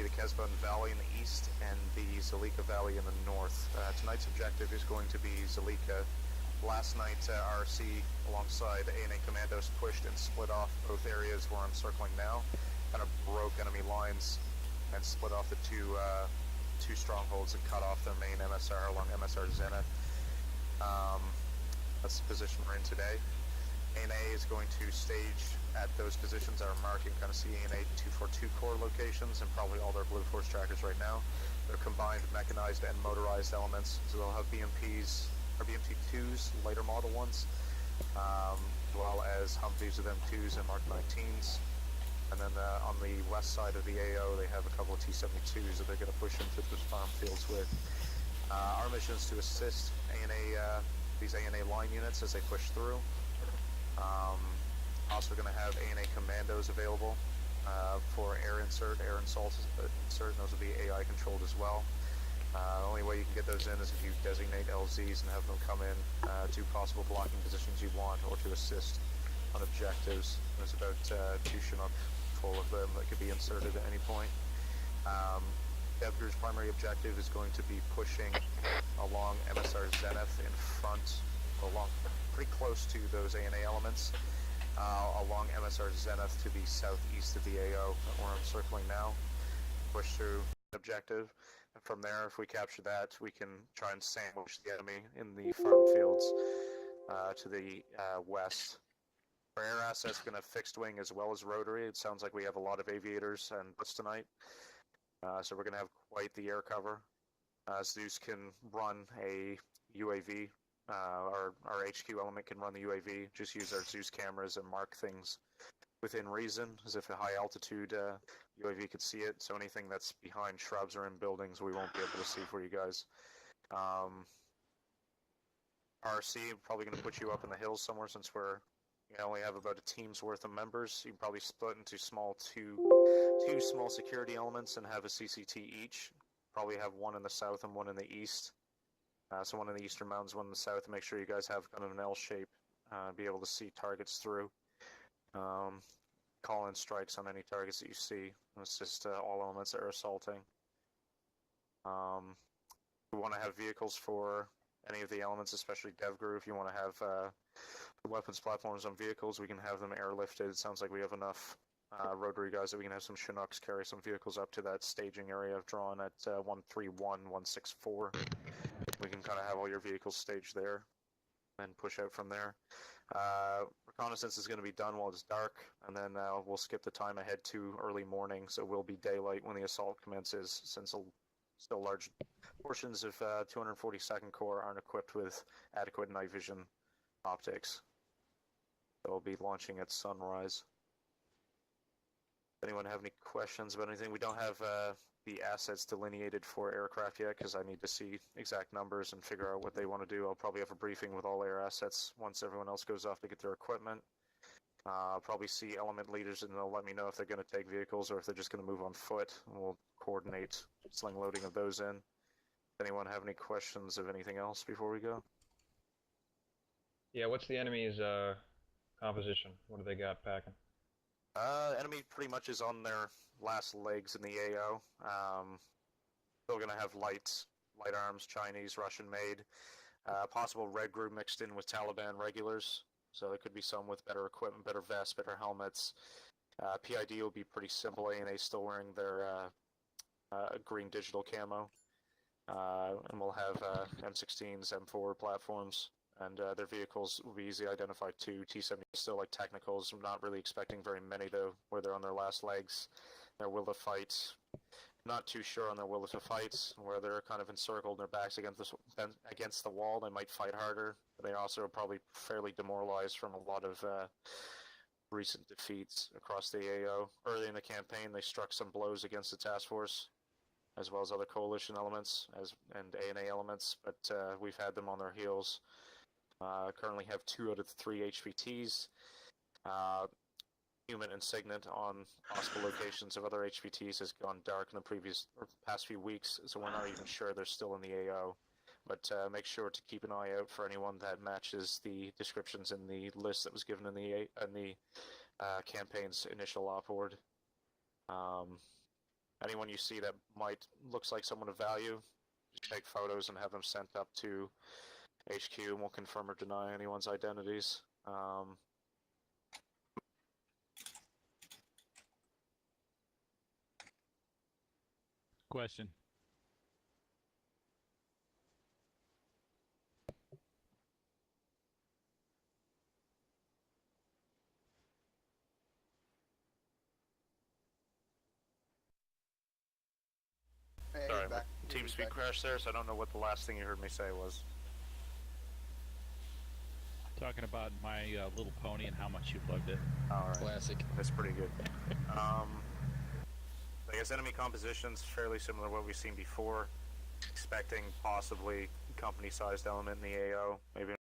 the Kesbon Valley in the east and the Zalika Valley in the north. Tonight's objective is going to be Zalika. Last night, RC alongside ANA commandos pushed and split off both areas where I'm circling now, kind of broke enemy lines and split off the two strongholds and cut off their main MSR along MSR Zenith. That's the position we're in today. ANA is going to stage at those positions that are marking, kind of see ANA 242 core locations and probably all their Blue Force trackers right now. They're combined mechanized and motorized elements, so they'll have BMPs, or BMT-2s, later model ones, as well as Humvees with M2s and Mark 19s. And then on the west side of the AO, they have a couple of T-72s that they're going to push into those farm fields with. Our mission is to assist ANA, these ANA line units as they push through. Also going to have ANA commandos available for air insert, air assault insert, and those will be AI controlled as well. The only way you can get those in is if you designate LZs and have them come in to possible blocking positions you want or to assist on objectives. There's about 2 Chinook full of them that could be inserted at any point. DevGrew's primary objective is going to be pushing along MSR Zenith in front, along pretty close to those ANA elements, along MSR Zenith to the southeast of the AO where I'm circling now. Push through objective, and from there, if we capture that, we can try and sandwich the enemy in the farm fields to the west. Our air assets are going to have fixed wing as well as rotary. It sounds like we have a lot of aviators and butts tonight, so we're going to have quite the air cover. Zeus can run a UAV. Our HQ element can run the UAV. Just use our Zeus cameras and mark things within reason, as if a high altitude UAV could see it. So anything that's behind shrubs or in buildings, we won't be able to see for you guys. RC, probably going to put you up in the hills somewhere since we only have about a team's worth of members. You can probably split into two small security elements and have a CCT each. Probably have one in the south and one in the east. So one in the eastern mountains, one in the south, and make sure you guys have kind of an L shape, be able to see targets through. Call in strikes on any targets that you see. It's just all elements that are assaulting. We want to have vehicles for any of the elements, especially DevGrew. If you want to have weapons platforms on vehicles, we can have them airlifted. It sounds like we have enough rotary guys that we can have some Chinooks carry some vehicles up to that staging area drawn at 131, 164. We can kind of have all your vehicles staged there and push out from there. Reconnaissance is going to be done while it's dark, and then we'll skip the time ahead to early morning, so it will be daylight when the assault commences, since still large portions of 242nd Corps aren't equipped with adequate night vision optics. So we'll be launching at sunrise. Anyone have any questions about anything? We don't have the assets delineated for aircraft yet because I need to see exact numbers and figure out what they want to do. I'll probably have a briefing with all air assets once everyone else goes off to get their equipment. I'll probably see element leaders and they'll let me know if they're going to take vehicles or if they're just going to move on foot. And we'll coordinate sling loading of those in. Anyone have any questions of anything else before we go? Yeah, what's the enemy's composition? What do they got packing? Enemy pretty much is on their last legs in the AO. Still going to have light arms, Chinese, Russian made. Possible Red Group mixed in with Taliban regulars. So there could be some with better equipment, better vests, better helmets. PID will be pretty simple. ANA still wearing their green digital camo. And we'll have M16s, M4 platforms. And their vehicles will be easily identified too. T-70 is still like technicals. I'm not really expecting very many though, where they're on their last legs. Their will to fight, not too sure on their will to fight, where they're kind of encircled, their backs against the wall. They might fight harder. But they also are probably fairly demoralized from a lot of recent defeats across the AO. Early in the campaign, they struck some blows against the task force, as well as other coalition elements and ANA elements, but we've had them on their heels. Currently have 2 out of 3 HVTs. Human and Signet on possible locations of other HVTs has gone dark in the past few weeks, so we're not even sure they're still in the AO. But make sure to keep an eye out for anyone that matches the descriptions in the list that was given in the campaign's initial op board. anyone you see that looks like someone of value, just take photos and have them sent up to HQ, and we'll confirm or deny anyone's identities. Question. Hey, Sorry, my back. TeamSpeak crashed there, so I don't know what the last thing you heard me say was. Talking about My Little Pony and how much you loved it. Alright. Classic. That's pretty good. I guess enemy composition's fairly similar to what we've seen before. Expecting possibly company-sized element in the AO, maybe